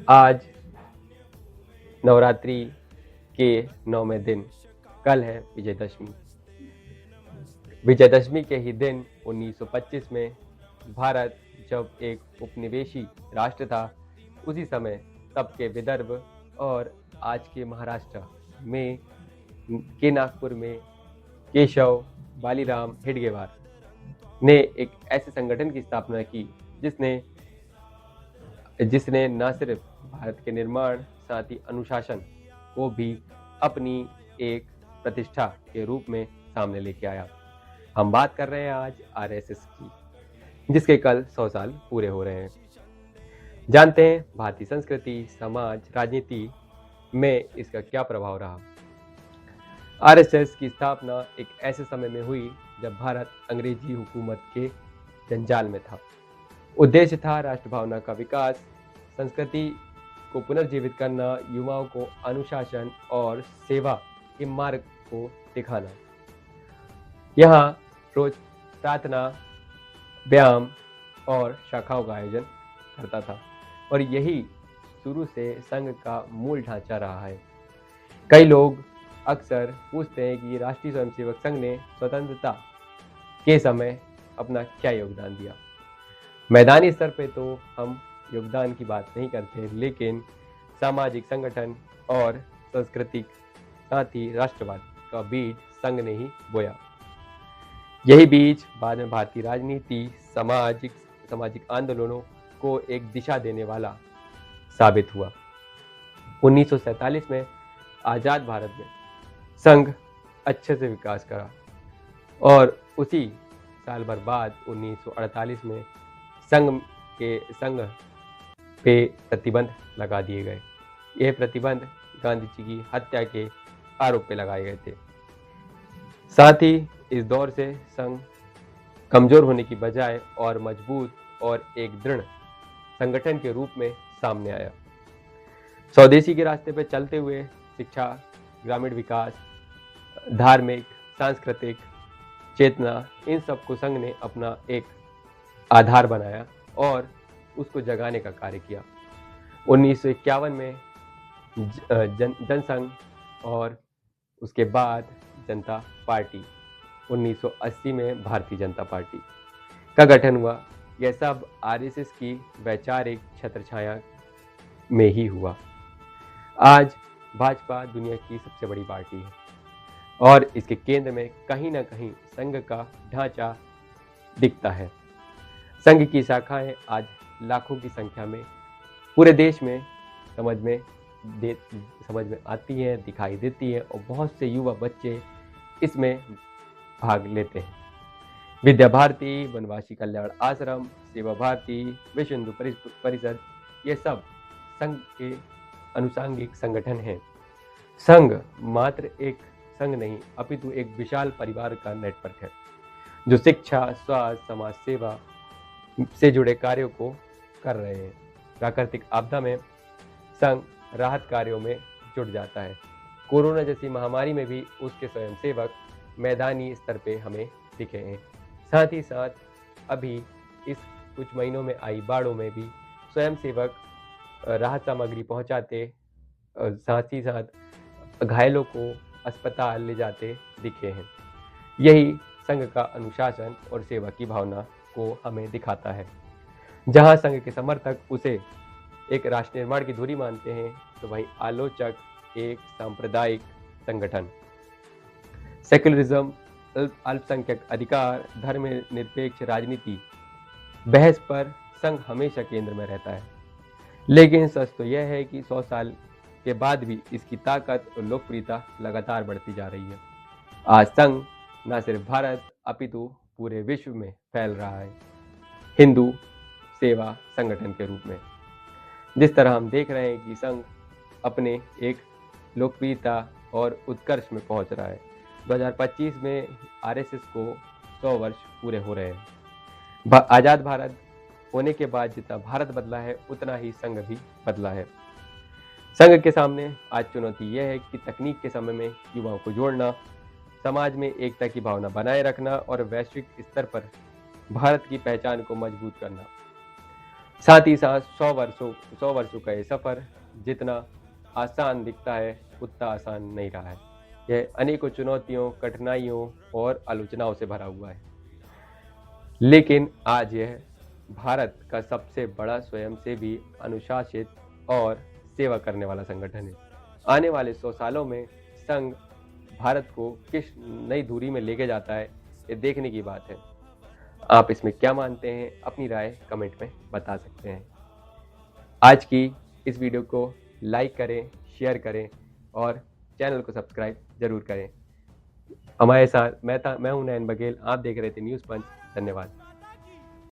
आज नवरात्रि के 9वें दिन, कल है विजयदशमी। विजयदशमी के ही दिन 1925 में भारत जब एक उपनिवेशी राष्ट्र था, उसी समय तब के विदर्भ और आज के महाराष्ट्र में के नागपुर में केशव बालीराम हेडगेवार ने एक ऐसे संगठन की स्थापना की जिसने जिसने न सिर्फ भारत के निर्माण साथ ही अनुशासन को भी अपनी एक प्रतिष्ठा के रूप में सामने लेके आया। हम बात कर रहे हैं आज आरएसएस की, जिसके कल 100 साल पूरे हो रहे हैं। जानते हैं भारतीय संस्कृति, समाज, राजनीति में इसका क्या प्रभाव रहा। आरएसएस की स्थापना एक ऐसे समय में हुई जब भारत अंग्रेजी हुकूमत के जंजाल में था। उद्देश्य था राष्ट्र भावना का विकास, संस्कृति को पुनर्जीवित करना, युवाओं को अनुशासन और सेवा के मार्ग को दिखाना। यहाँ रोज प्रार्थना, व्यायाम और शाखाओं का आयोजन करता था और यही शुरू से संघ का मूल ढांचा रहा है। कई लोग अक्सर पूछते हैं कि राष्ट्रीय स्वयंसेवक संघ ने स्वतंत्रता के समय अपना क्या योगदान दिया। मैदानी स्तर पे तो हम योगदान की बात नहीं करते, लेकिन सामाजिक संगठन और सांस्कृतिक साथ ही राष्ट्रवाद का बीज संघ ने ही बोया। यही बीज बाद में भारतीय राजनीति, सामाजिक आंदोलनों को एक दिशा देने वाला साबित हुआ। 1947 में आजाद भारत में संघ अच्छे से विकास करा और उसी साल भर बाद 1948 में संघ पे प्रतिबंध लगा दिए गए। यह प्रतिबंध गांधी जी की हत्या के आरोप पे लगाए गए थे। साथ ही इस दौर से संघ कमजोर होने की बजाय और मजबूत और एक दृढ़ संगठन के रूप में सामने आया। स्वदेशी के रास्ते पर चलते हुए शिक्षा, ग्रामीण विकास, धार्मिक, सांस्कृतिक चेतना, इन सब को संघ ने अपना एक आधार बनाया और उसको जगाने का कार्य किया। 1951 में जनसंघ और उसके बाद जनता पार्टी, 1980 में भारतीय जनता पार्टी का गठन हुआ। यह सब आरएसएस की वैचारिक छत्रछाया में ही हुआ। आज भाजपा दुनिया की सबसे बड़ी पार्टी है और इसके केंद्र में कहीं ना कहीं संघ का ढांचा दिखता है। संघ की शाखाएं आज लाखों की संख्या में पूरे देश में समझ में आती हैं, दिखाई देती हैं और बहुत से युवा बच्चे इसमें भाग लेते हैं। विद्या भारती, वनवासी कल्याण आश्रम, सेवा भारती, विश्व हिंदू परिषद, ये सब संघ के अनुषांगिक संगठन हैं। संघ मात्र एक संघ नहीं, अपितु एक विशाल परिवार का नेटवर्क है जो शिक्षा, स्वास्थ्य, समाज सेवा से जुड़े कार्यों को कर रहे हैं। प्राकृतिक आपदा में संघ राहत कार्यों में जुट जाता है। कोरोना जैसी महामारी में भी उसके स्वयंसेवक मैदानी स्तर पे हमें दिखे हैं। साथ ही साथ अभी इस कुछ महीनों में आई बाढ़ों में भी स्वयंसेवक राहत सामग्री पहुंचाते, साथ ही साथ घायलों को अस्पताल ले जाते दिखे हैं। यही संघ का अनुशासन और सेवा की भावना को हमें दिखाता है। जहां संघ के समर्थक उसे एक राष्ट्र निर्माण की धुरी मानते हैं, तो वहीं आलोचक एक सांप्रदायिक संगठन। सेक्युलरिज्म, अल्पसंख्यक अधिकार, धर्मनिरपेक्ष राजनीति, बहस पर संघ हमेशा केंद्र में रहता है। लेकिन सच तो यह है कि 100 साल के बाद भी इसकी ताकत और लोकप्रियता लगातार बढ़ती जा रही है। आज संघ न सिर्फ भारत अपितु पूरे विश्व में फैल रहा है, हिंदू सेवा संगठन के रूप में। जिस तरह हम देख रहे हैं कि संघ अपने एक लोकप्रियता और उत्कर्ष में पहुंच रहा है। 2025 में आरएसएस को 100 वर्ष पूरे हो रहे हैं। आजाद भारत होने के बाद जितना भारत बदला है, उतना ही संघ भी बदला है। संघ के सामने आज चुनौती यह है कि तकनीक के समय में युवाओं को जोड़ना, समाज में एकता की भावना बनाए रखना और वैश्विक स्तर पर भारत की पहचान को मजबूत करना। साथ ही साथ 100 वर्षों का ये सफ़र जितना आसान दिखता है, उतना आसान नहीं रहा है। यह अनेकों चुनौतियों, कठिनाइयों और आलोचनाओं से भरा हुआ है। लेकिन आज यह भारत का सबसे बड़ा स्वयंसेवी, अनुशासित और सेवा करने वाला संगठन है। आने वाले 100 सालों में संघ भारत को किस नई दूरी में लेके जाता है, ये देखने की बात है। आप इसमें क्या मानते हैं? अपनी राय कमेंट में बता सकते हैं। आज की इस वीडियो को लाइक करें, शेयर करें और चैनल को सब्सक्राइब ज़रूर करें। हमारे साथ मैं हूं नयन बघेल, आप देख रहे थे न्यूज़ पंच। धन्यवाद।